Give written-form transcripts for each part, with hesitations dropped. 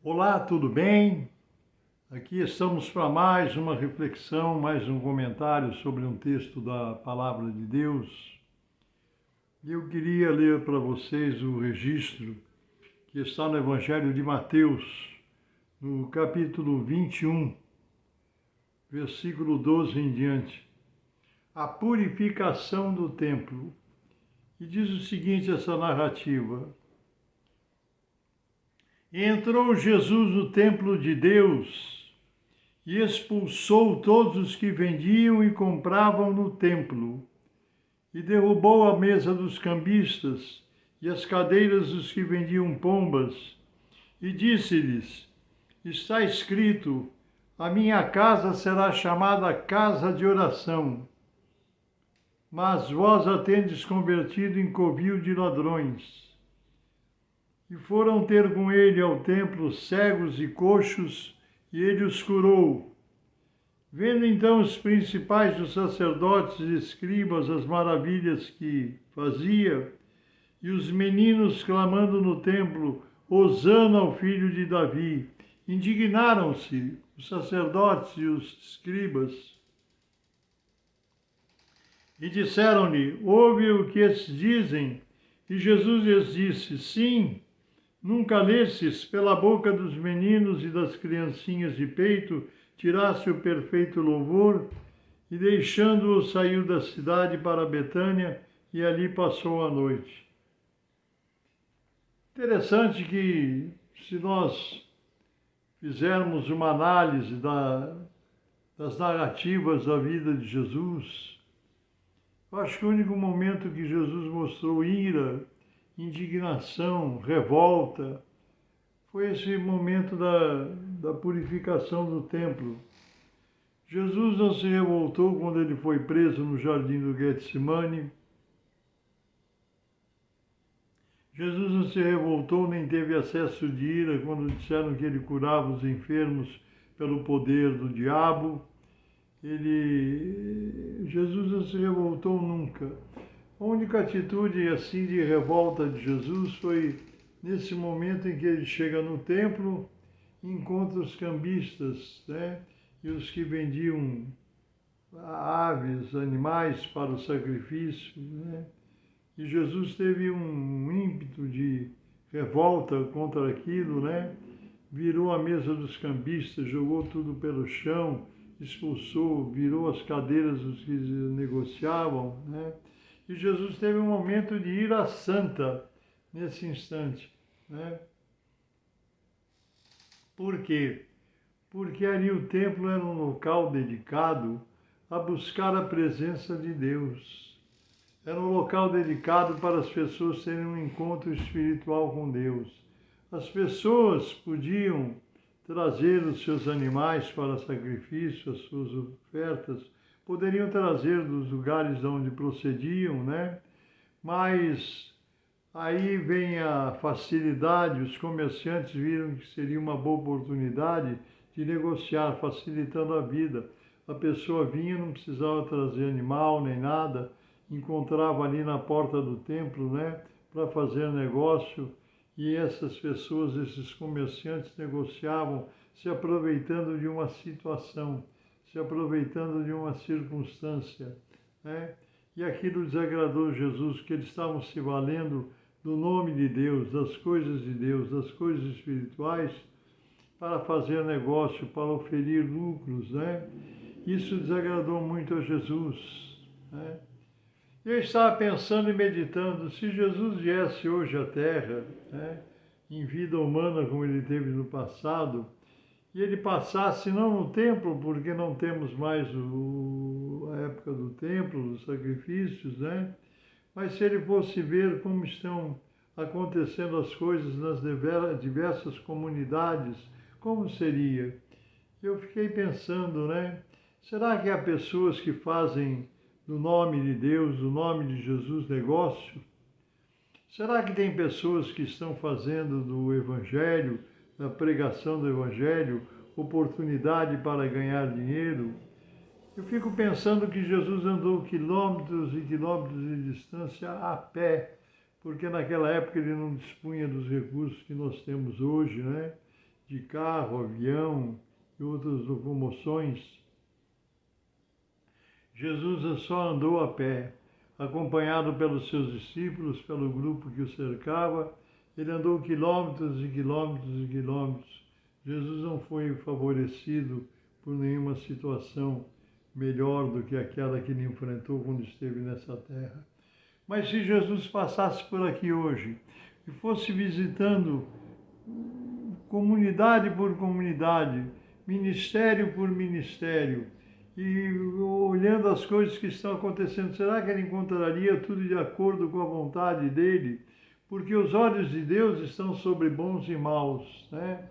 Olá, tudo bem? Aqui estamos para mais uma reflexão, mais um comentário sobre um texto da Palavra de Deus. E eu queria ler para vocês o registro que está no Evangelho de Mateus, no capítulo 21, versículo 12 em diante. A purificação do templo. E diz o seguinte, essa narrativa. Entrou Jesus no templo de Deus e expulsou todos os que vendiam e compravam no templo, e derrubou a mesa dos cambistas e as cadeiras dos que vendiam pombas, e disse-lhes: Está escrito, a minha casa será chamada casa de oração, mas vós a tendes convertido em covil de ladrões. E foram ter com ele ao templo cegos e coxos, e ele os curou. Vendo então os principais dos sacerdotes e escribas as maravilhas que fazia, e os meninos clamando no templo, Hosana ao filho de Davi, indignaram-se os sacerdotes e os escribas, e disseram-lhe: Ouve o que estes dizem. E Jesus lhes disse: Sim, nunca lestes pela boca dos meninos e das criancinhas de peito, tirasse o perfeito louvor? E deixando-o, saiu da cidade para Betânia e ali passou a noite. Interessante que, se nós fizermos uma análise das narrativas da vida de Jesus, eu acho que o único momento que Jesus mostrou ira, indignação, revolta, foi esse momento da purificação do templo. Jesus não se revoltou quando ele foi preso no jardim do Getsemane. Jesus não se revoltou nem teve acesso de ira quando disseram que ele curava os enfermos pelo poder do diabo. Jesus não se revoltou nunca. A única atitude assim de revolta de Jesus foi nesse momento em que ele chega no templo, encontra os cambistas, né? E os que vendiam aves, animais para o sacrifício, né? E Jesus teve um ímpeto de revolta contra aquilo, né? Virou a mesa dos cambistas, jogou tudo pelo chão, expulsou, virou as cadeiras dos que negociavam, né? E Jesus teve um momento de ira santa nesse instante, né? Por quê? Porque ali o templo era um local dedicado a buscar a presença de Deus. Era um local dedicado para as pessoas terem um encontro espiritual com Deus. As pessoas podiam trazer os seus animais para sacrifício, as suas ofertas, poderiam trazer dos lugares de onde procediam, né? Mas aí vem a facilidade, os comerciantes viram que seria uma boa oportunidade de negociar, facilitando a vida. A pessoa vinha, não precisava trazer animal nem nada, encontrava ali na porta do templo, né, para fazer negócio, e essas pessoas, esses comerciantes negociavam, se aproveitando de uma situação, se aproveitando de uma circunstância, né? E aquilo desagradou Jesus, que eles estavam se valendo do nome de Deus, das coisas espirituais, para fazer negócio, para oferir lucros, né? Isso desagradou muito a Jesus, né? Eu estava pensando e meditando, se Jesus viesse hoje à Terra, né, em vida humana como ele teve no passado, e ele passasse não no templo, porque não temos mais a época do templo, dos sacrifícios, né? Mas se ele fosse ver como estão acontecendo as coisas nas diversas comunidades, como seria? Eu fiquei pensando, né? Será que há pessoas que fazem do nome de Deus, do nome de Jesus, negócio? Será que tem pessoas que estão fazendo do Evangelho, da pregação do Evangelho, oportunidade para ganhar dinheiro? Eu fico pensando que Jesus andou quilômetros e quilômetros de distância a pé, porque naquela época ele não dispunha dos recursos que nós temos hoje, né? de carro, avião e outras locomoções. Jesus só andou a pé, acompanhado pelos seus discípulos, pelo grupo que o cercava. Ele andou quilômetros e quilômetros e quilômetros. Jesus não foi favorecido por nenhuma situação melhor do que aquela que ele enfrentou quando esteve nessa terra. Mas se Jesus passasse por aqui hoje e fosse visitando comunidade por comunidade, ministério por ministério, e olhando as coisas que estão acontecendo, será que ele encontraria tudo de acordo com a vontade dele? Porque os olhos de Deus estão sobre bons e maus, né?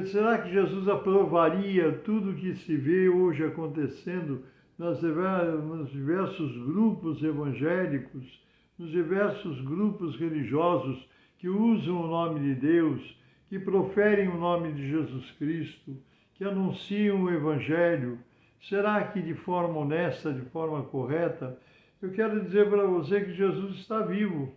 Será que Jesus aprovaria tudo que se vê hoje acontecendo nos diversos grupos evangélicos, nos diversos grupos religiosos que usam o nome de Deus, que proferem o nome de Jesus Cristo, que anunciam o Evangelho? Será que de forma honesta, de forma correta? Eu quero dizer para você que Jesus está vivo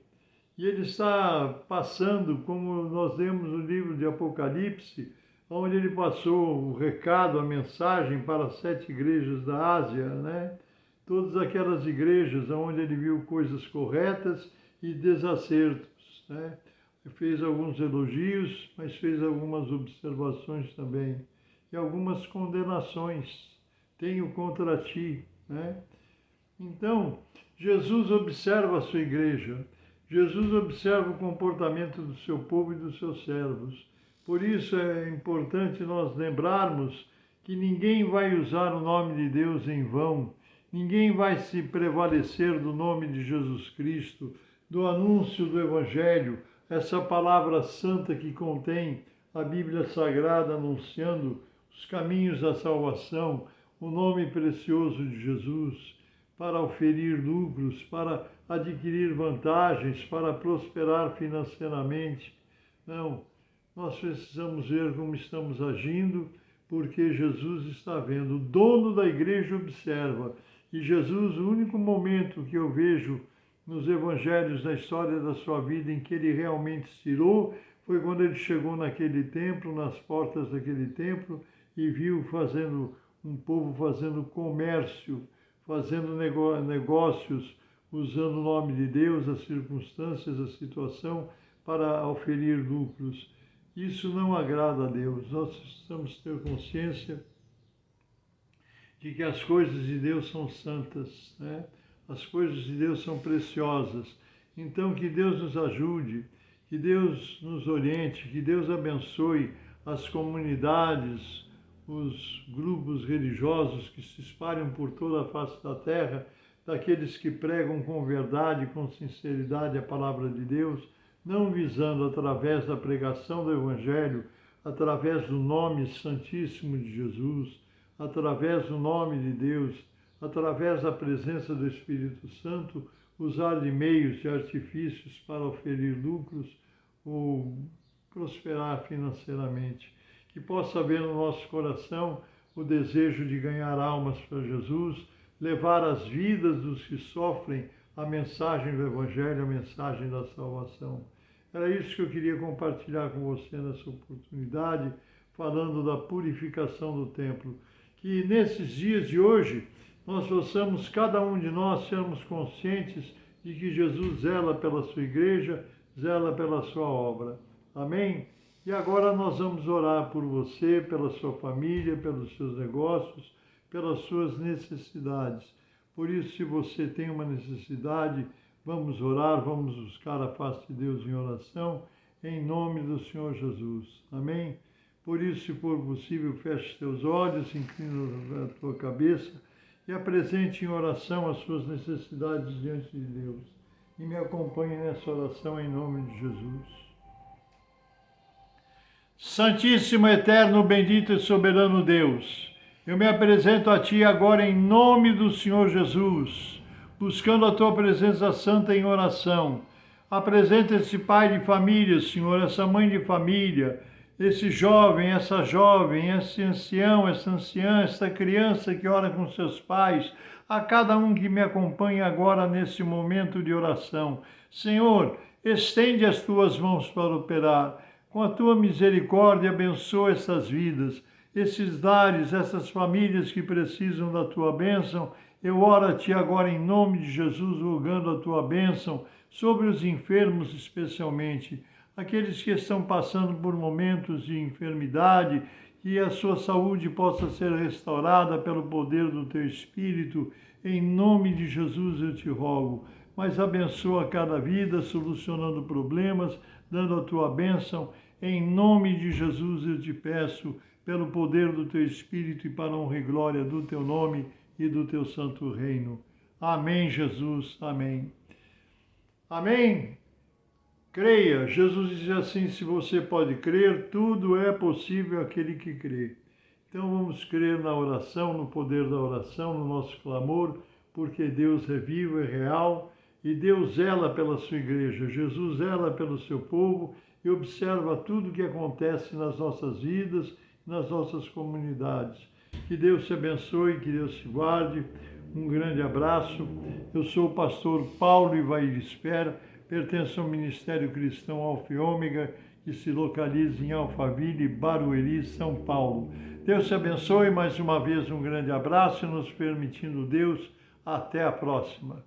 e ele está passando, como nós lemos no livro de Apocalipse, onde ele passou o recado, a mensagem para as 7 igrejas da Ásia, né? Todas aquelas igrejas onde ele viu coisas corretas e desacertos, né? Fez alguns elogios, mas fez algumas observações também e algumas condenações. Tenho contra ti, né? Então, Jesus observa a sua igreja, Jesus observa o comportamento do seu povo e dos seus servos. Por isso é importante nós lembrarmos que ninguém vai usar o nome de Deus em vão, ninguém vai se prevalecer do nome de Jesus Cristo, do anúncio do Evangelho, essa palavra santa que contém a Bíblia Sagrada anunciando os caminhos da salvação, o nome precioso de Jesus, para oferir lucros, para adquirir vantagens, para prosperar financeiramente. Não, nós precisamos ver como estamos agindo, porque Jesus está vendo. O dono da igreja observa. E Jesus, o único momento que eu vejo nos evangelhos, na história da sua vida, em que ele realmente tirou, foi quando ele chegou naquele templo, nas portas daquele templo, e viu um povo fazendo comércio, fazendo negócios, usando o nome de Deus, as circunstâncias, a situação, para oferir lucros. Isso não agrada a Deus. Nós precisamos ter consciência de que as coisas de Deus são santas, né? As coisas de Deus são preciosas. Então, que Deus nos ajude, que Deus nos oriente, que Deus abençoe as comunidades, os grupos religiosos que se espalham por toda a face da terra, daqueles que pregam com verdade, com sinceridade a palavra de Deus, não visando através da pregação do Evangelho, através do nome santíssimo de Jesus, através do nome de Deus, através da presença do Espírito Santo, usar de meios, de artifícios para oferir lucros ou prosperar financeiramente. Que possa haver no nosso coração o desejo de ganhar almas para Jesus, levar as vidas dos que sofrem a mensagem do Evangelho, a mensagem da salvação. Era isso que eu queria compartilhar com você nessa oportunidade, falando da purificação do templo. Que nesses dias de hoje, nós possamos, cada um de nós, sermos conscientes de que Jesus zela pela sua igreja, zela pela sua obra. Amém? E agora nós vamos orar por você, pela sua família, pelos seus negócios, pelas suas necessidades. Por isso, se você tem uma necessidade, vamos orar, vamos buscar a face de Deus em oração, em nome do Senhor Jesus. Amém? Por isso, se for possível, feche teus olhos, inclina a tua cabeça e apresente em oração as suas necessidades diante de Deus. E me acompanhe nessa oração em nome de Jesus. Santíssimo, eterno, bendito e soberano Deus, eu me apresento a Ti agora em nome do Senhor Jesus, buscando a Tua presença santa em oração. Apresenta esse pai de família, Senhor, essa mãe de família, esse jovem, esse ancião, essa anciã, essa criança que ora com seus pais, a cada um que me acompanha agora nesse momento de oração. Senhor, estende as Tuas mãos para operar. Com a tua misericórdia, abençoa essas vidas, esses lares, essas famílias que precisam da tua bênção. Eu oro a ti agora em nome de Jesus, rogando a tua bênção sobre os enfermos especialmente, aqueles que estão passando por momentos de enfermidade, que a sua saúde possa ser restaurada pelo poder do teu Espírito. Em nome de Jesus eu te rogo. Mas abençoa cada vida, solucionando problemas, dando a tua bênção. Em nome de Jesus eu te peço, pelo poder do teu Espírito e para a honra e glória do teu nome e do teu santo reino. Amém, Jesus. Amém. Amém. Creia. Jesus diz assim, se você pode crer, tudo é possível àquele que crê. Então vamos crer na oração, no poder da oração, no nosso clamor, porque Deus é vivo, é real, e Deus zela pela sua igreja. Jesus zela pelo seu povo e observa tudo o que acontece nas nossas vidas, nas nossas comunidades. Que Deus te abençoe, que Deus te guarde. Um grande abraço. Eu sou o pastor Paulo Ivair Espera, pertenço ao Ministério Cristão Alfa e Ômega, que se localiza em Alphaville, Barueri, São Paulo. Deus te abençoe, mais uma vez um grande abraço e nos permitindo Deus, até a próxima.